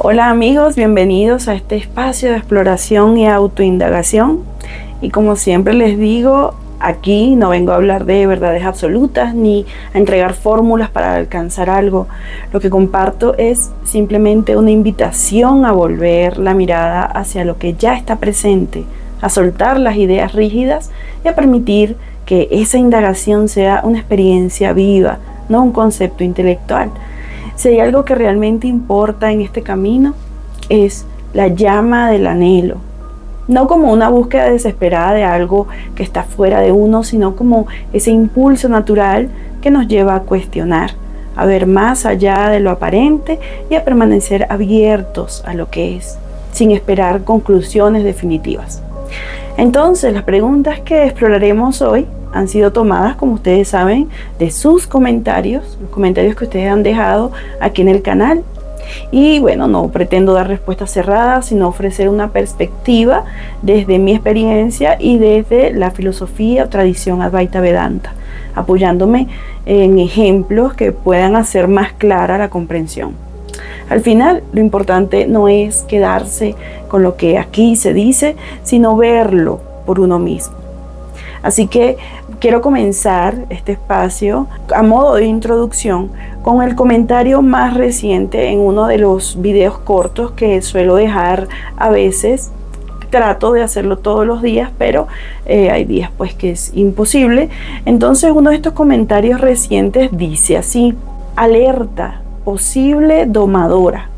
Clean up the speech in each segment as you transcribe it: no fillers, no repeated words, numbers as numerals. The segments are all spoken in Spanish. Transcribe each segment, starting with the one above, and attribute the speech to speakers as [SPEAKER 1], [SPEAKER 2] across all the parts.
[SPEAKER 1] Hola amigos, bienvenidos a este espacio de exploración y autoindagación. Y como siempre les digo, aquí no vengo a hablar de verdades absolutas ni a entregar fórmulas para alcanzar algo. Lo que comparto es simplemente una invitación a volver la mirada hacia lo que ya está presente, a soltar las ideas rígidas y a permitir que esa indagación sea una experiencia viva, no un concepto intelectual. Si hay algo que realmente importa en este camino, es la llama del anhelo. No como una búsqueda desesperada de algo que está fuera de uno, sino como ese impulso natural que nos lleva a cuestionar, a ver más allá de lo aparente y a permanecer abiertos a lo que es, sin esperar conclusiones definitivas. Entonces, las preguntas que exploraremos hoy han sido tomadas, como ustedes saben, de sus comentarios, los comentarios que ustedes han dejado aquí en el canal. Y bueno, no pretendo dar respuestas cerradas, sino ofrecer una perspectiva desde mi experiencia y desde la filosofía o tradición Advaita Vedanta, apoyándome en ejemplos que puedan hacer más clara la comprensión. Al final, lo importante no es quedarse con lo que aquí se dice, sino verlo por uno mismo. Así que quiero comenzar este espacio a modo de introducción con el comentario más reciente en uno de los videos cortos que suelo dejar a veces. Trato de hacerlo todos los días, pero hay días pues que es imposible. Entonces uno de estos comentarios recientes dice así: alerta, posible domadora.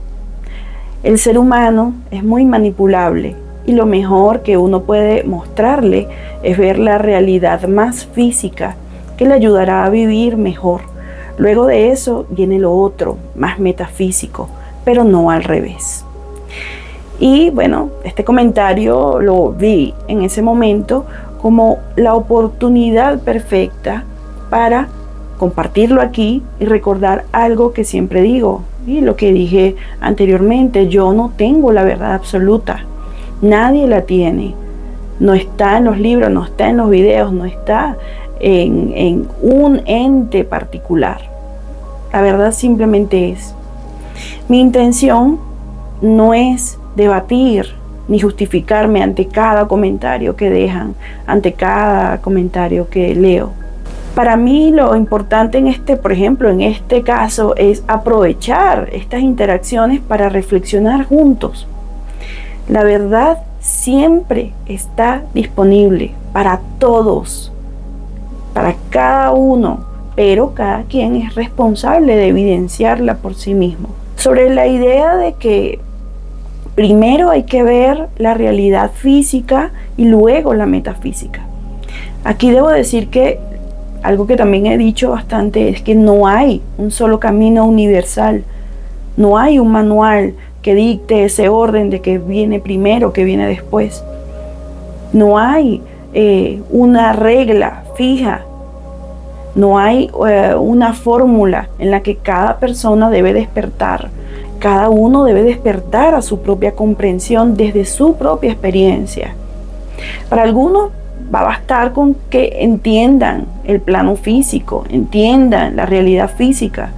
[SPEAKER 1] El ser humano es muy manipulable. Y lo mejor que uno puede mostrarle es ver la realidad más física que le ayudará a vivir mejor. Luego de eso viene lo otro, más metafísico, pero no al revés. Y bueno, este comentario lo vi en ese momento como la oportunidad perfecta para compartirlo aquí y recordar algo que siempre digo y lo que dije anteriormente: yo no tengo la verdad absoluta. Nadie la tiene, no está en los libros, no está en los videos, no está en un ente particular. La verdad simplemente es. Mi intención no es debatir ni justificarme ante cada comentario que dejan, ante cada comentario que leo. Para mí lo importante por ejemplo, en este caso, es aprovechar estas interacciones para reflexionar juntos. La verdad siempre está disponible para todos, para cada uno, pero cada quien es responsable de evidenciarla por sí mismo. Sobre la idea de que primero hay que ver la realidad física y luego la metafísica. Aquí debo decir que algo que también he dicho bastante es que no hay un solo camino universal, no hay un manual que dicte ese orden de que viene primero, que viene después. No hay una regla fija, no hay una fórmula en la que cada persona debe despertar. Cada uno debe despertar a su propia comprensión desde su propia experiencia. Para algunos va a bastar con que entiendan el plano físico, entiendan la realidad física.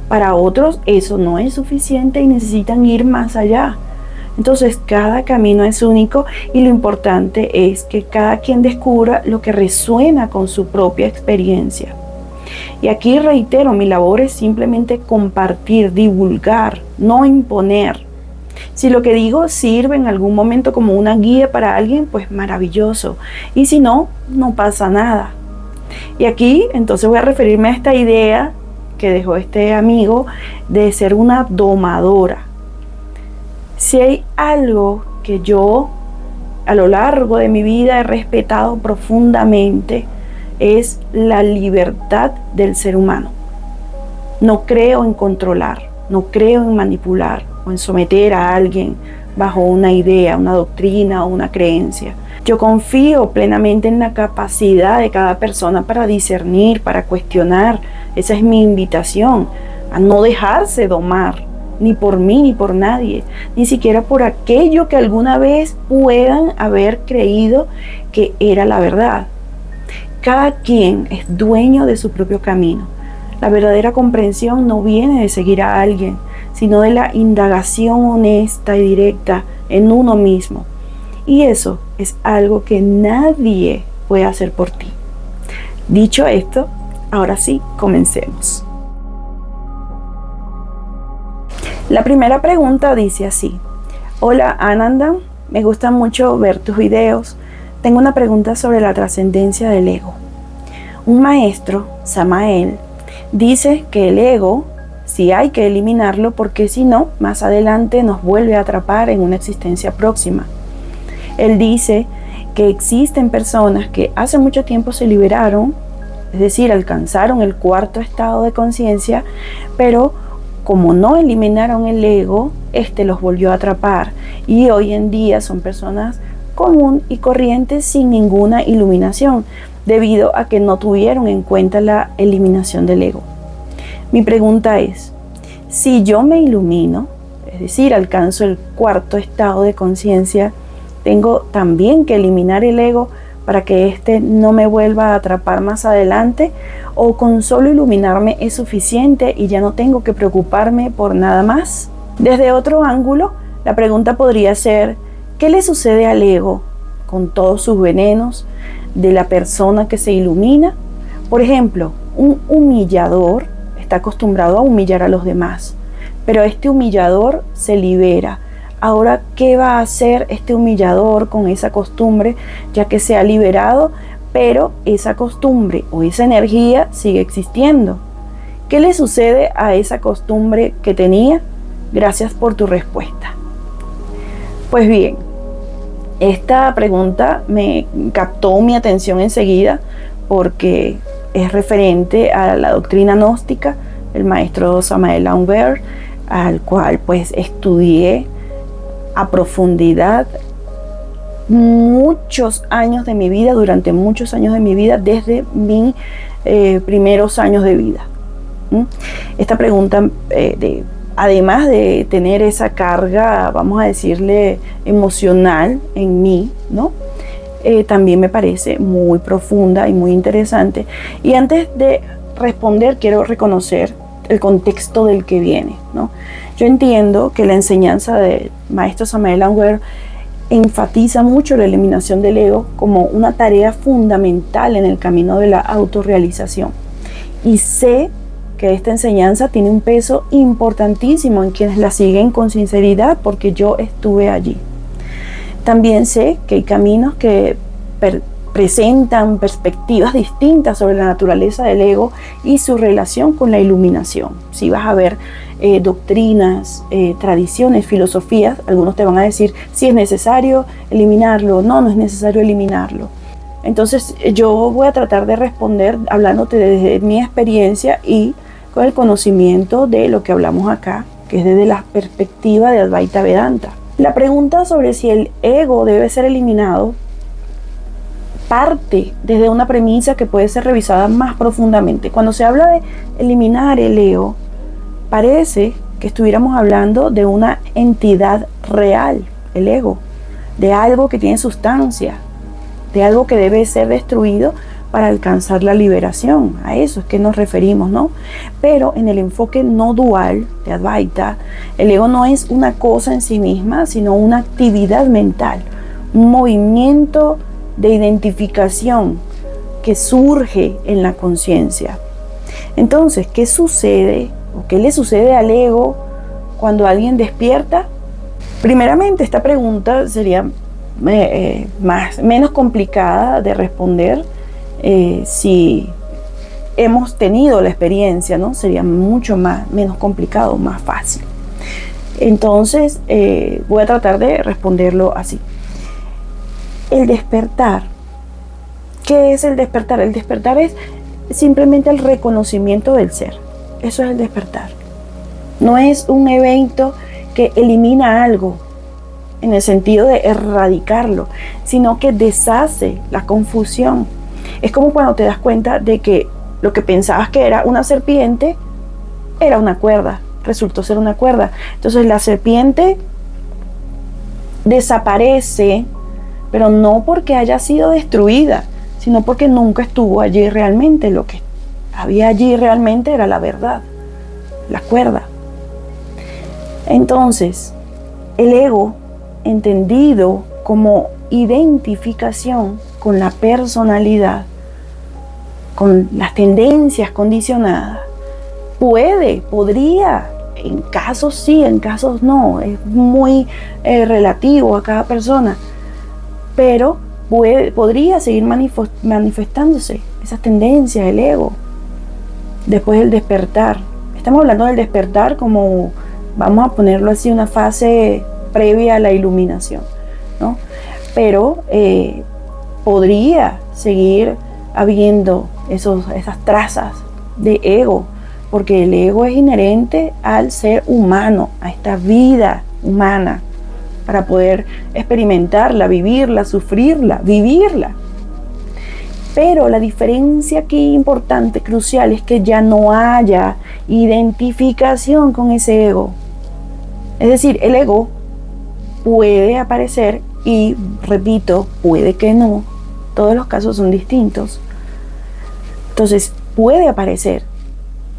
[SPEAKER 1] Para otros eso no es suficiente y necesitan ir más allá. Entonces cada camino es único y lo importante es que cada quien descubra lo que resuena con su propia experiencia. Y aquí reitero, mi labor es simplemente compartir, divulgar, no imponer. Si lo que digo sirve en algún momento como una guía para alguien, pues maravilloso. Y si no, no pasa nada. Y aquí entonces voy a referirme a esta idea que dejó este amigo de ser una domadora. Si hay algo que yo a lo largo de mi vida he respetado profundamente, es la libertad del ser humano. No creo en controlar, no creo en manipular o en someter a alguien bajo una idea, una doctrina o una creencia. Yo confío plenamente en la capacidad de cada persona para discernir, para cuestionar. Esa es mi invitación, a no dejarse domar, ni por mí ni por nadie, ni siquiera por aquello que alguna vez puedan haber creído que era la verdad. Cada quien es dueño de su propio camino. La verdadera comprensión no viene de seguir a alguien, sino de la indagación honesta y directa en uno mismo. Y eso es algo que nadie puede hacer por ti. Dicho esto, ahora sí, comencemos. La primera pregunta dice así: hola Ananda, me gusta mucho ver tus videos. Tengo una pregunta sobre la trascendencia del ego. Un maestro, Samael, dice que el ego sí hay que eliminarlo porque si no, más adelante nos vuelve a atrapar en una existencia próxima. Él dice que existen personas que hace mucho tiempo se liberaron, es decir, alcanzaron el cuarto estado de conciencia, pero como no eliminaron el ego, este los volvió a atrapar y hoy en día son personas común y corrientes sin ninguna iluminación, debido a que no tuvieron en cuenta la eliminación del ego. Mi pregunta es, si yo me ilumino, es decir, alcanzo el cuarto estado de conciencia, ¿tengo también que eliminar el ego para que éste no me vuelva a atrapar más adelante? ¿O con solo iluminarme es suficiente y ya no tengo que preocuparme por nada más? Desde otro ángulo, la pregunta podría ser, ¿qué le sucede al ego con todos sus venenos de la persona que se ilumina? Por ejemplo, un humillador está acostumbrado a humillar a los demás, pero este humillador se libera. Ahora, ¿qué va a hacer este humillador con esa costumbre, ya que se ha liberado, pero esa costumbre o esa energía sigue existiendo? ¿Qué le sucede a esa costumbre que tenía? Gracias por tu respuesta. Pues bien, esta pregunta me captó mi atención enseguida porque es referente a la doctrina gnóstica del maestro Samael Aumber, al cual pues estudié a profundidad muchos años de mi vida, durante muchos años de mi vida, desde mis primeros años de vida. Esta pregunta, además de tener esa carga, vamos a decirle, emocional en mí, ¿no? También me parece muy profunda y muy interesante. Y antes de responder, quiero reconocer el contexto del que viene, ¿no? Yo entiendo que la enseñanza del maestro Samael Aumber enfatiza mucho la eliminación del ego como una tarea fundamental en el camino de la autorrealización. Y sé que esta enseñanza tiene un peso importantísimo en quienes la siguen con sinceridad, porque yo estuve allí. También sé que hay caminos que presentan perspectivas distintas sobre la naturaleza del ego y su relación con la iluminación. Si vas a ver doctrinas, tradiciones, filosofías, algunos te van a decir si es necesario eliminarlo, no es necesario eliminarlo. Entonces yo voy a tratar de responder hablándote desde mi experiencia y con el conocimiento de lo que hablamos acá, que es desde la perspectiva de Advaita Vedanta. La pregunta sobre si el ego debe ser eliminado parte desde una premisa que puede ser revisada más profundamente. Cuando se habla de eliminar el ego, parece que estuviéramos hablando de una entidad real, el ego, de algo que tiene sustancia, de algo que debe ser destruido para alcanzar la liberación. A eso es que nos referimos, ¿no? Pero en el enfoque no dual de Advaita, el ego no es una cosa en sí misma, sino una actividad mental, un movimiento de identificación que surge en la conciencia. Entonces, ¿qué sucede o qué le sucede al ego cuando alguien despierta? Primeramente, esta pregunta sería menos complicada de responder si hemos tenido la experiencia, ¿no? Sería mucho menos complicado, más fácil. Entonces, voy a tratar de responderlo así. El despertar. ¿Qué es el despertar? El despertar es simplemente el reconocimiento del ser. Eso es el despertar. No es un evento que elimina algo en el sentido de erradicarlo, sino que deshace la confusión. Es como cuando te das cuenta de que lo que pensabas que era una serpiente era una cuerda, resultó ser una cuerda. Entonces la serpiente desaparece, pero no porque haya sido destruida, sino porque nunca estuvo allí realmente. Lo que había allí realmente era la verdad, la cuerda. Entonces, el ego, entendido como identificación con la personalidad, con las tendencias condicionadas, podría, en casos sí, en casos no, es muy relativo a cada persona, pero podría seguir manifestándose esas tendencias del ego después del despertar. Estamos hablando del despertar como, vamos a ponerlo así, una fase previa a la iluminación, ¿no? Pero podría seguir habiendo esas trazas de ego, porque el ego es inherente al ser humano, a esta vida humana, para poder experimentarla, vivirla, sufrirla, vivirla. Pero la diferencia aquí importante, crucial, es que ya no haya identificación con ese ego. Es decir, el ego puede aparecer y, repito, puede que no. Todos los casos son distintos. Entonces, puede aparecer,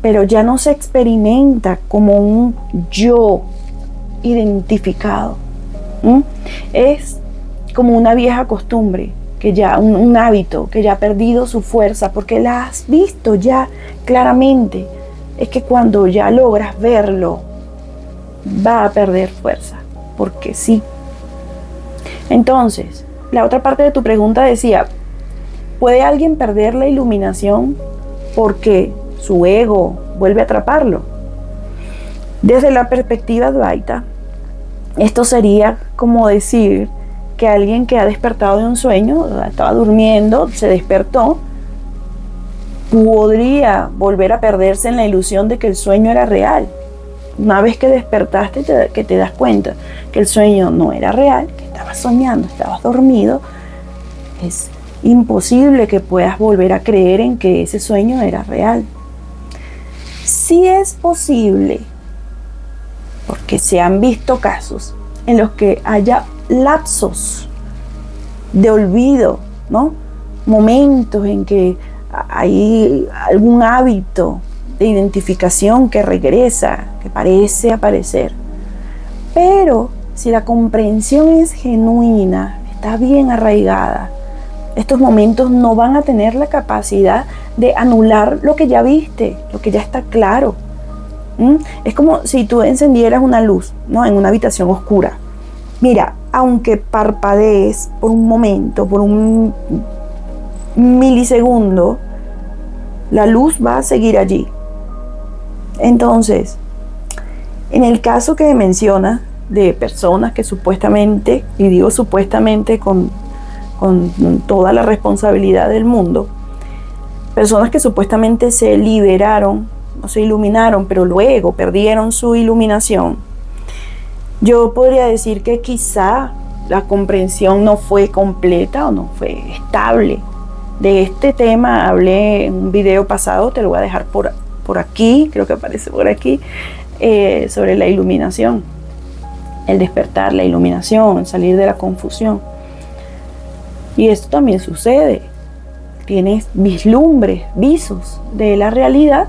[SPEAKER 1] pero ya no se experimenta como un yo identificado. Es como una vieja costumbre, que ya un hábito que ya ha perdido su fuerza, porque la has visto ya claramente. Es que cuando ya logras verlo, va a perder fuerza, porque sí. Entonces, la otra parte de tu pregunta decía, ¿puede alguien perder la iluminación porque su ego vuelve a atraparlo? Desde la perspectiva Advaita, esto sería como decir que alguien que ha despertado de un sueño, estaba durmiendo, se despertó, podría volver a perderse en la ilusión de que el sueño era real. Una vez que despertaste, que te das cuenta que el sueño no era real, que estabas soñando, estabas dormido, es imposible que puedas volver a creer en que ese sueño era real. Sí es posible, porque se han visto casos en los que haya lapsos de olvido, ¿no? Momentos en que hay algún hábito de identificación que regresa, que parece aparecer. Pero si la comprensión es genuina, está bien arraigada, estos momentos no van a tener la capacidad de anular lo que ya viste, lo que ya está claro. Es como si tú encendieras una luz, ¿no? En una habitación oscura. Mira, aunque parpadees por un momento, por un milisegundo, la luz va a seguir allí. Entonces, en el caso que menciona de personas que supuestamente, y digo supuestamente con toda la responsabilidad del mundo, personas que supuestamente se liberaron o se iluminaron, pero luego perdieron su iluminación, yo podría decir que quizá la comprensión no fue completa o no fue estable. De este tema hablé en un video pasado, te lo voy a dejar por aquí, creo que aparece por aquí, sobre la iluminación, el despertar, la iluminación, salir de la confusión. Y esto también sucede. Tienes vislumbres, visos de la realidad.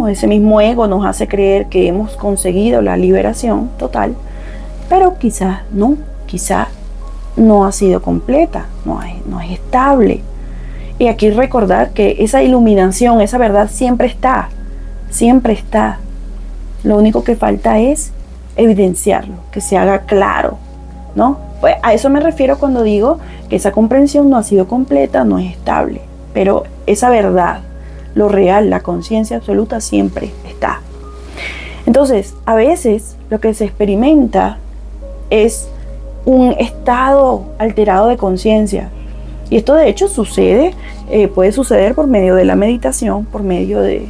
[SPEAKER 1] Ese mismo ego nos hace creer que hemos conseguido la liberación total, pero quizás no ha sido completa, no es estable. Y aquí recordar que esa iluminación, esa verdad siempre está. Lo único que falta es evidenciarlo, que se haga claro, ¿no? Pues a eso me refiero cuando digo que esa comprensión no ha sido completa, no es estable, pero esa verdad, lo real, la conciencia absoluta siempre está. Entonces, a veces lo que se experimenta es un estado alterado de conciencia. Y esto de hecho puede suceder por medio de la meditación, por medio de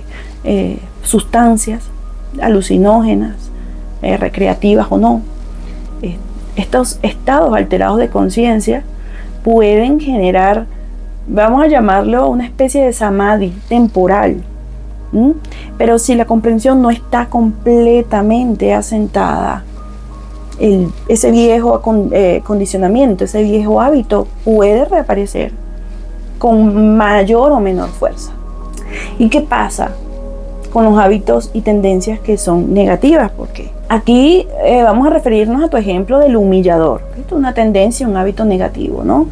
[SPEAKER 1] sustancias alucinógenas, recreativas o no. Estos estados alterados de conciencia pueden generar, vamos a llamarlo, una especie de samadhi temporal. Pero si la comprensión no está completamente asentada, ese viejo condicionamiento, ese viejo hábito puede reaparecer con mayor o menor fuerza. ¿Y qué pasa con los hábitos y tendencias que son negativas, porque aquí vamos a referirnos a tu ejemplo del humillador. Esto es una tendencia, un hábito negativo, ¿no?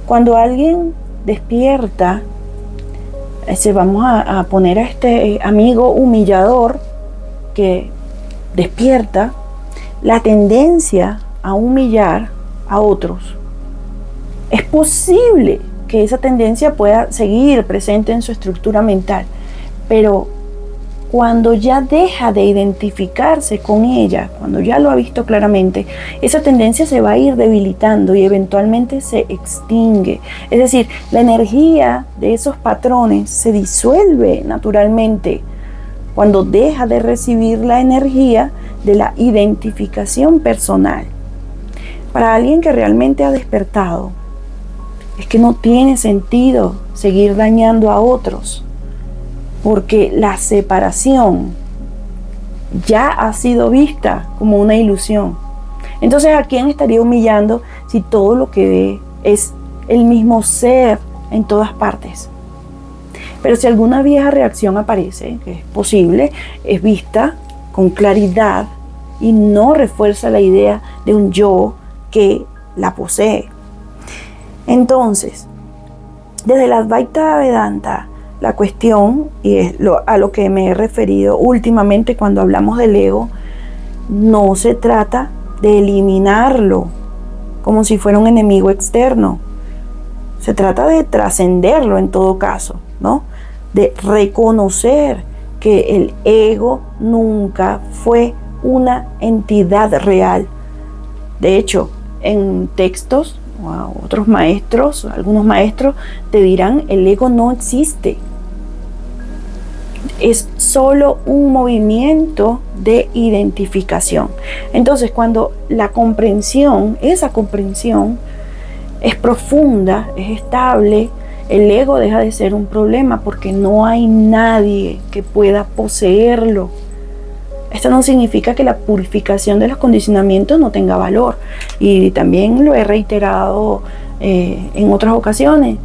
[SPEAKER 1] Cuando alguien despierta, vamos a poner a este amigo humillador que despierta la tendencia a humillar a otros. Es posible que esa tendencia pueda seguir presente en su estructura mental, pero cuando ya deja de identificarse con ella, cuando ya lo ha visto claramente, esa tendencia se va a ir debilitando y eventualmente se extingue. Es decir, la energía de esos patrones se disuelve naturalmente cuando deja de recibir la energía de la identificación personal. Para alguien que realmente ha despertado, es que no tiene sentido seguir dañando a otros, porque la separación ya ha sido vista como una ilusión. Entonces, ¿a quién estaría humillando si todo lo que ve es el mismo ser en todas partes? Pero si alguna vieja reacción aparece, que es posible, es vista con claridad y no refuerza la idea de un yo que la posee. Entonces, desde la Advaita Vedanta, la cuestión, y es a lo que me he referido últimamente cuando hablamos del ego, no se trata de eliminarlo como si fuera un enemigo externo. Se trata de trascenderlo en todo caso, ¿no? De reconocer que el ego nunca fue una entidad real. De hecho, en textos, otros maestros, algunos maestros te dirán, el ego no existe. Es solo un movimiento de identificación. Entonces, cuando la comprensión, esa comprensión es profunda, es estable, el ego deja de ser un problema porque no hay nadie que pueda poseerlo. Esto no significa que la purificación de los condicionamientos no tenga valor. Y también lo he reiterado en otras ocasiones.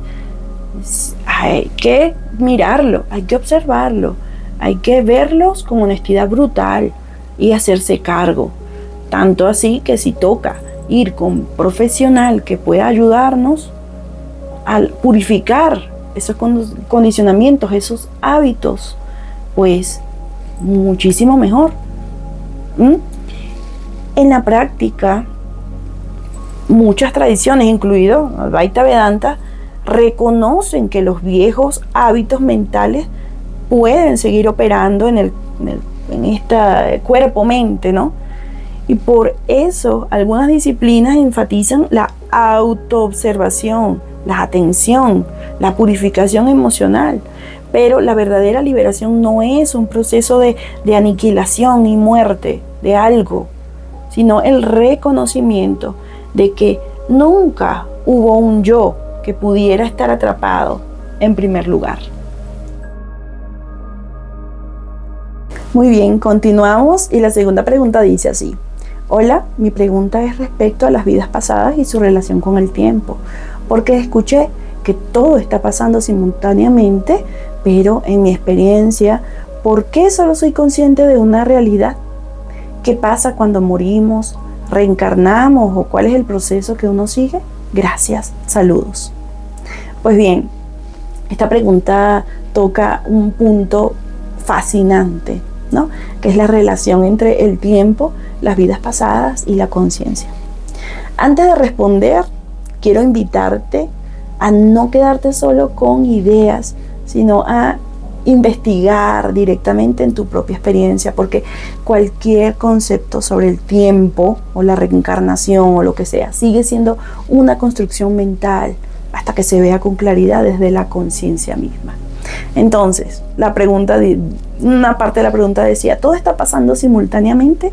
[SPEAKER 1] Hay que mirarlo, hay que observarlo, hay que verlos con honestidad brutal y hacerse cargo. Tanto así que si toca ir con un profesional que pueda ayudarnos a purificar esos condicionamientos, esos hábitos, pues muchísimo mejor. En la práctica, muchas tradiciones, incluido Advaita Vedanta, reconocen que los viejos hábitos mentales pueden seguir operando en este cuerpo-mente, ¿no? Y por eso algunas disciplinas enfatizan la autoobservación, la atención, la purificación emocional. Pero la verdadera liberación no es un proceso de aniquilación y muerte de algo, sino el reconocimiento de que nunca hubo un yo que pudiera estar atrapado en primer lugar. Muy bien, continuamos y la segunda pregunta dice así. Hola, mi pregunta es respecto a las vidas pasadas y su relación con el tiempo, porque escuché que todo está pasando simultáneamente, pero en mi experiencia, ¿por qué solo soy consciente de una realidad? ¿Qué pasa cuando morimos, reencarnamos o cuál es el proceso que uno sigue? Gracias, saludos. Pues bien, esta pregunta toca un punto fascinante, ¿no? Que es la relación entre el tiempo, las vidas pasadas y la conciencia. Antes de responder, quiero invitarte a no quedarte solo con ideas, sino a investigar directamente en tu propia experiencia, porque cualquier concepto sobre el tiempo o la reencarnación o lo que sea sigue siendo una construcción mental hasta que se vea con claridad desde la conciencia misma. Entonces, una parte de la pregunta decía, ¿todo está pasando simultáneamente?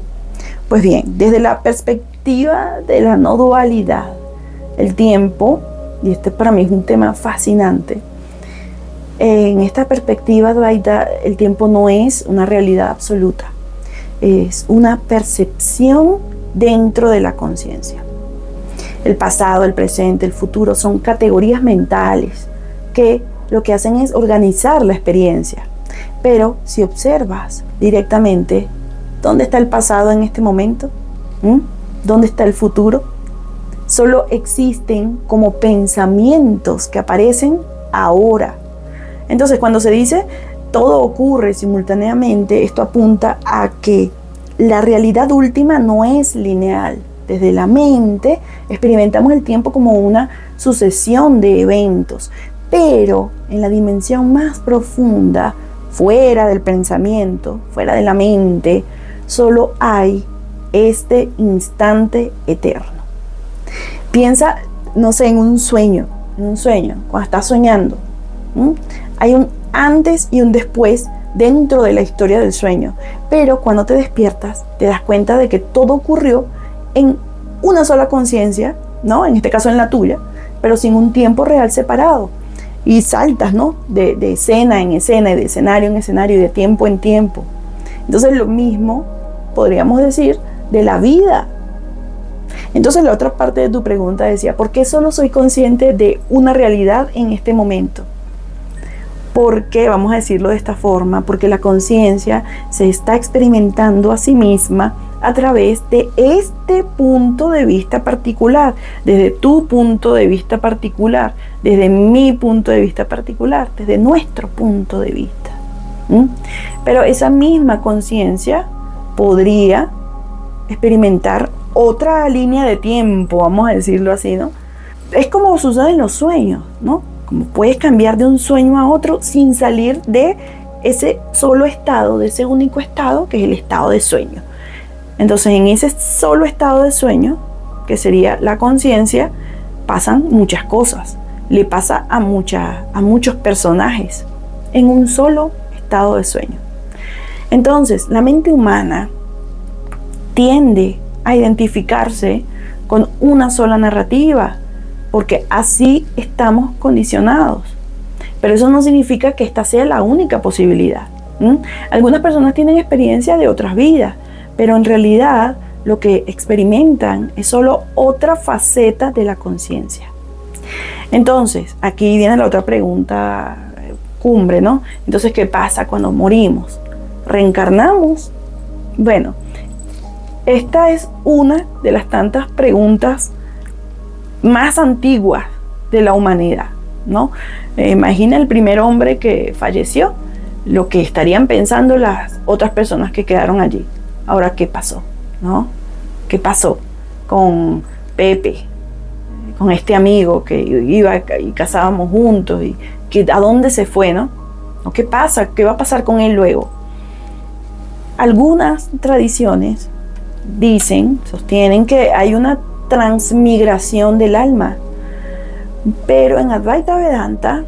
[SPEAKER 1] Pues bien, desde la perspectiva de la no dualidad, el tiempo, y este para mí es un tema fascinante, en esta perspectiva Advaita, el tiempo no es una realidad absoluta, es una percepción dentro de la conciencia. El pasado, el presente, el futuro son categorías mentales que lo que hacen es organizar la experiencia, Pero si observas directamente, ¿dónde está el pasado en este momento? ¿Dónde está el futuro? Solo existen como pensamientos que aparecen ahora. Entonces, cuando se dice todo ocurre simultáneamente, esto apunta a que la realidad última no es lineal. Desde la mente experimentamos el tiempo como una sucesión de eventos, pero en la dimensión más profunda, fuera del pensamiento, fuera de la mente, solo hay este instante eterno. Piensa, no sé, en un sueño, cuando estás soñando. Hay un antes y un después dentro de la historia del sueño, pero cuando te despiertas, te das cuenta de que todo ocurrió en una sola conciencia, ¿no? En este caso en la tuya, pero sin un tiempo real separado. Y saltas, ¿no? De escena en escena, y de escenario en escenario, y de tiempo en tiempo. Entonces lo mismo podríamos decir de la vida. Entonces la otra parte de tu pregunta decía, ¿por qué solo soy consciente de una realidad en este momento? Porque, vamos a decirlo de esta forma, porque la conciencia se está experimentando a sí misma a través de este punto de vista particular, desde tu punto de vista particular, desde mi punto de vista particular, desde nuestro punto de vista. Pero esa misma conciencia podría experimentar otra línea de tiempo, vamos a decirlo así, ¿no? Es como sucede en los sueños, ¿no? Como puedes cambiar de un sueño a otro sin salir de ese solo estado, de ese único estado que es el estado de sueño. Entonces, en ese solo estado de sueño, que sería la conciencia, pasan muchas cosas. Le pasa a muchos personajes en un solo estado de sueño. Entonces, la mente humana tiende a identificarse con una sola narrativa, porque así estamos condicionados. Pero eso no significa que esta sea la única posibilidad. Algunas personas tienen experiencia de otras vidas, pero en realidad lo que experimentan es solo otra faceta de la conciencia. Entonces, aquí viene la otra pregunta cumbre, ¿no? Entonces, ¿qué pasa cuando morimos? ¿Reencarnamos? Bueno, esta es una de las tantas preguntas más antiguas de la humanidad, ¿no? Imagina el primer hombre que falleció, lo que estarían pensando las otras personas que quedaron allí. Ahora, ¿qué pasó? ¿No? ¿Qué pasó con Pepe? Con este amigo que iba y cazábamos juntos, y que a dónde se fue, ¿no? ¿Qué pasa? ¿Qué va a pasar con él luego? Algunas tradiciones sostienen que hay una transmigración del alma, pero en Advaita Vedanta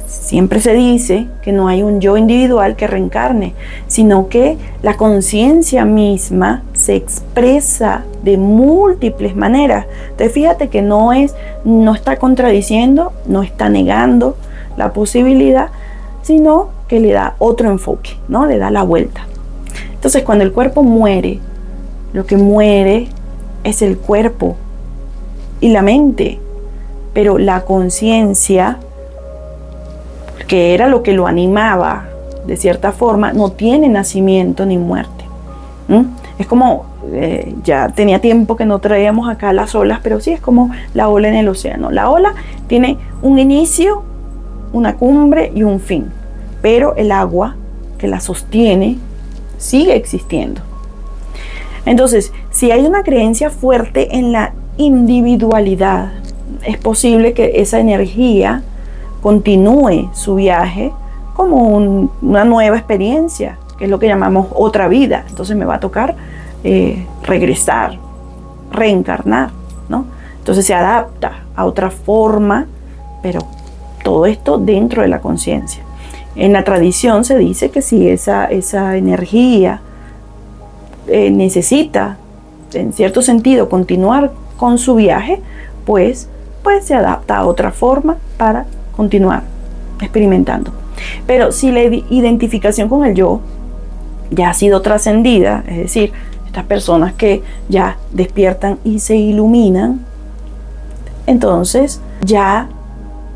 [SPEAKER 1] siempre se dice que no hay un yo individual que reencarne, sino que la conciencia misma se expresa de múltiples maneras. Entonces fíjate que no está contradiciendo, no está negando la posibilidad, sino que le da otro enfoque, ¿no? Le da la vuelta. Entonces, cuando el cuerpo muere, lo que muere es el cuerpo y la mente, pero la conciencia, que era lo que lo animaba de cierta forma, no tiene nacimiento ni muerte. Es como, ya tenía tiempo que no traíamos acá las olas, pero sí es como la ola en el océano. La ola tiene un inicio, una cumbre y un fin, pero el agua que la sostiene sigue existiendo. Entonces, si hay una creencia fuerte en la individualidad, es posible que esa energía continúe su viaje como una nueva experiencia, que es lo que llamamos otra vida. Entonces me va a tocar regresar, reencarnar, ¿no? Entonces se adapta a otra forma, pero todo esto dentro de la conciencia. En la tradición se dice que si esa energía necesita, en cierto sentido, continuar con su viaje, pues se adapta a otra forma para continuar experimentando. Pero si la identificación con el yo ya ha sido trascendida, es decir, estas personas que ya despiertan y se iluminan, entonces ya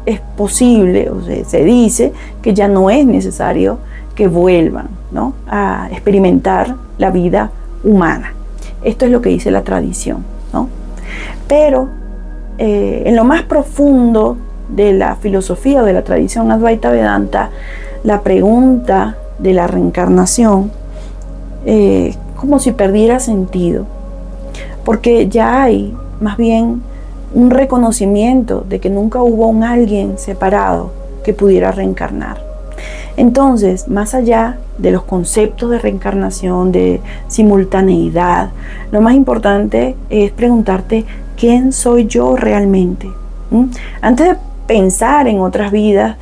[SPEAKER 1] es posible, o sea, se dice que ya no es necesario que vuelvan, ¿no?, a experimentar la vida humana. Esto es lo que dice la tradición, ¿no? Pero en lo más profundo de la filosofía o de la tradición Advaita Vedanta, la pregunta de la reencarnación como si perdiera sentido, porque ya hay más bien un reconocimiento de que nunca hubo un alguien separado que pudiera reencarnar. Entonces, más allá de los conceptos de reencarnación, de simultaneidad, lo más importante es preguntarte: ¿quién soy yo realmente? Antes de pensar en otras vidas,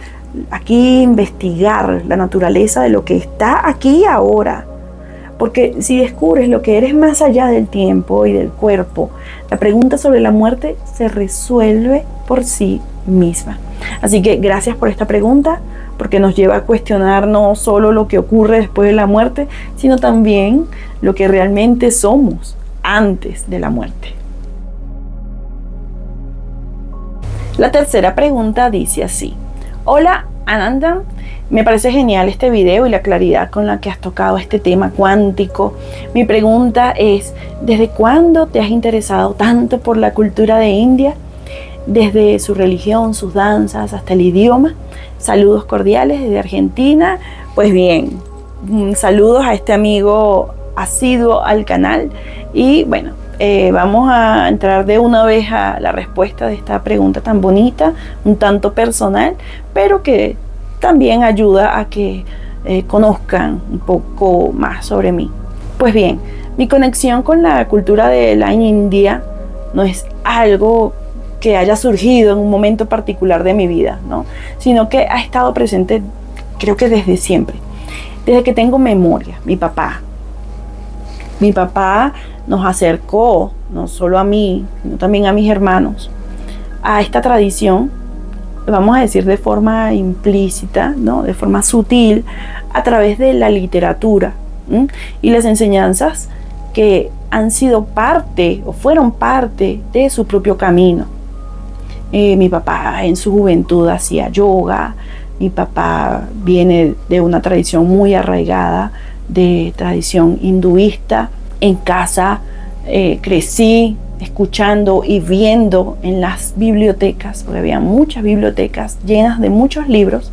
[SPEAKER 1] aquí investigar la naturaleza de lo que está aquí ahora. Porque si descubres lo que eres más allá del tiempo y del cuerpo, la pregunta sobre la muerte se resuelve por sí misma. Así que gracias por esta pregunta, porque nos lleva a cuestionar no solo lo que ocurre después de la muerte, sino también lo que realmente somos antes de la muerte. La tercera pregunta dice así: hola Ananda, me parece genial este video y la claridad con la que has tocado este tema cuántico. Mi pregunta es: ¿desde cuándo te has interesado tanto por la cultura de India? Desde su religión, sus danzas, hasta el idioma. Saludos cordiales desde Argentina. Pues bien, saludos a este amigo asiduo al canal. Y bueno, vamos a entrar de una vez a la respuesta de esta pregunta tan bonita, un tanto personal, pero que también ayuda a que conozcan un poco más sobre mí. Pues bien, mi conexión con la cultura de la India no es algo que haya surgido en un momento particular de mi vida, ¿no?, sino que ha estado presente, creo que desde siempre, desde que tengo memoria. Mi papá nos acercó, no solo a mí, sino también a mis hermanos, a esta tradición, vamos a decir de forma implícita, ¿no?, de forma sutil, a través de la literatura y las enseñanzas que han sido parte o fueron parte de su propio camino. Mi papá en su juventud hacía yoga. Mi papá viene de una tradición muy arraigada, de tradición hinduista. En casa crecí escuchando y viendo en las bibliotecas, porque había muchas bibliotecas llenas de muchos libros,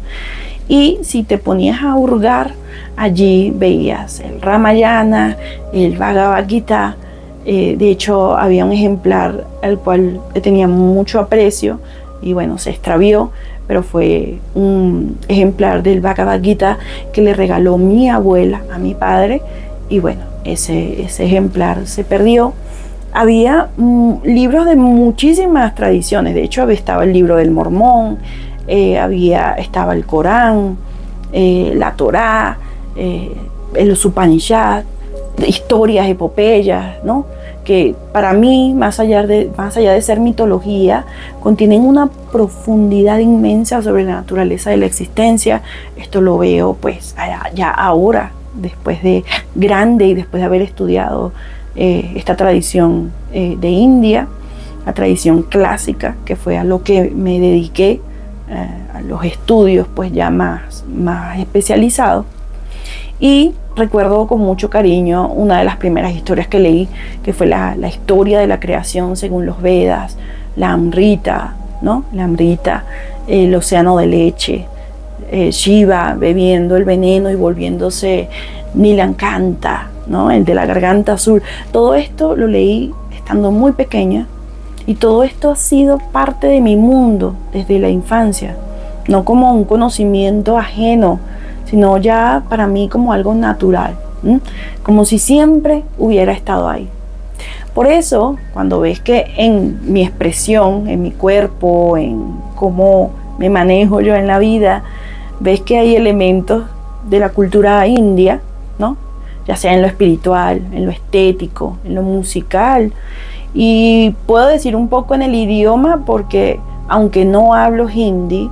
[SPEAKER 1] y si te ponías a hurgar, allí veías el Ramayana, el Bhagavad Gita. De hecho, había un ejemplar al cual le tenía mucho aprecio y bueno, se extravió, pero fue un ejemplar del Bhagavad Gita que le regaló mi abuela a mi padre, y bueno, ese ejemplar se perdió. Había libros de muchísimas tradiciones. De hecho, estaba el libro del Mormón, estaba el Corán, la Torá, los Upanishad, historias, epopeyas, ¿no?, que para mí, más allá de ser mitología, contienen una profundidad inmensa sobre la naturaleza de la existencia. Esto lo veo pues ya ahora, después de grande y después de haber estudiado esta tradición de India, la tradición clásica, que fue a lo que me dediqué, a los estudios pues ya más especializados. Y recuerdo con mucho cariño una de las primeras historias que leí, que fue la historia de la creación según los Vedas, la Amrita, ¿no?, la Amrita, el océano de leche, Shiva bebiendo el veneno y volviéndose Nilakanta, ¿no?, el de la garganta azul. Todo esto lo leí estando muy pequeña, y todo esto ha sido parte de mi mundo desde la infancia, no como un conocimiento ajeno, sino ya para mí como algo natural, como si siempre hubiera estado ahí. Por eso, cuando ves que en mi expresión, en mi cuerpo, en cómo me manejo yo en la vida, ves que hay elementos de la cultura india, ¿no?, ya sea en lo espiritual, en lo estético, en lo musical, y puedo decir un poco en el idioma, porque aunque no hablo hindi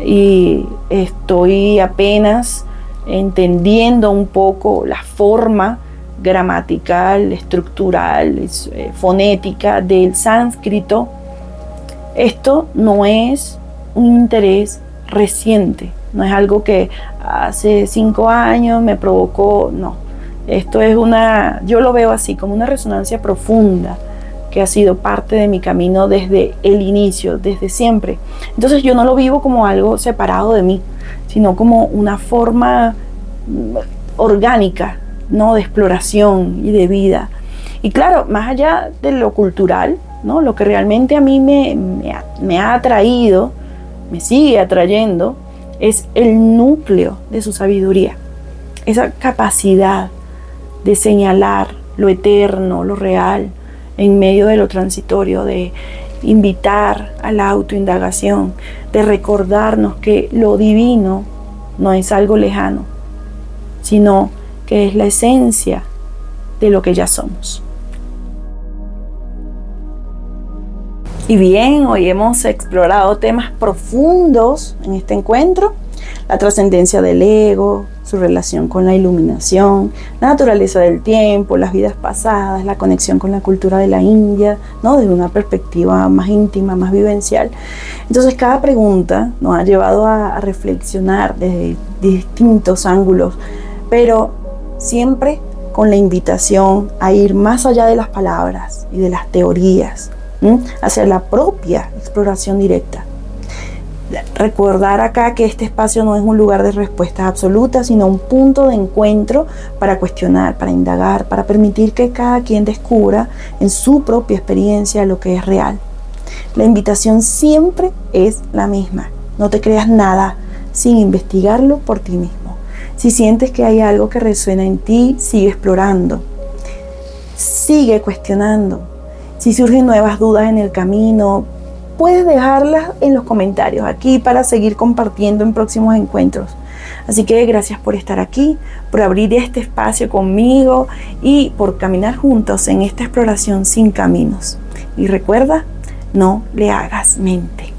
[SPEAKER 1] y estoy apenas entendiendo un poco la forma gramatical, estructural, fonética del sánscrito, esto no es un interés reciente, No es algo que hace 5 años me provocó, no. Esto es yo lo veo así, como una resonancia profunda que ha sido parte de mi camino desde el inicio, desde siempre. Entonces yo no lo vivo como algo separado de mí, sino como una forma orgánica, ¿no? De exploración y de vida. Y claro, más allá de lo cultural, ¿no? Lo que realmente a mí me ha atraído, me sigue atrayendo, es el núcleo de su sabiduría. Esa capacidad de señalar lo eterno, lo real, en medio de lo transitorio, de invitar a la autoindagación, de recordarnos que lo divino no es algo lejano, sino que es la esencia de lo que ya somos. Y bien, hoy hemos explorado temas profundos en este encuentro: la trascendencia del ego, su relación con la iluminación, la naturaleza del tiempo, las vidas pasadas, la conexión con la cultura de la India, ¿no? Desde una perspectiva más íntima, más vivencial. Entonces cada pregunta nos ha llevado a reflexionar desde distintos ángulos, pero siempre con la invitación a ir más allá de las palabras y de las teorías, hacia la propia exploración directa. Recordar acá que este espacio no es un lugar de respuestas absolutas, sino un punto de encuentro para cuestionar, para indagar, para permitir que cada quien descubra en su propia experiencia lo que es real. La invitación siempre es la misma: no te creas nada sin investigarlo por ti mismo. Si sientes que hay algo que resuena en ti, sigue explorando, sigue cuestionando. Si surgen nuevas dudas en el camino, puedes dejarlas en los comentarios aquí para seguir compartiendo en próximos encuentros. Así que gracias por estar aquí, por abrir este espacio conmigo y por caminar juntos en esta exploración sin caminos. Y recuerda, no le hagas mente.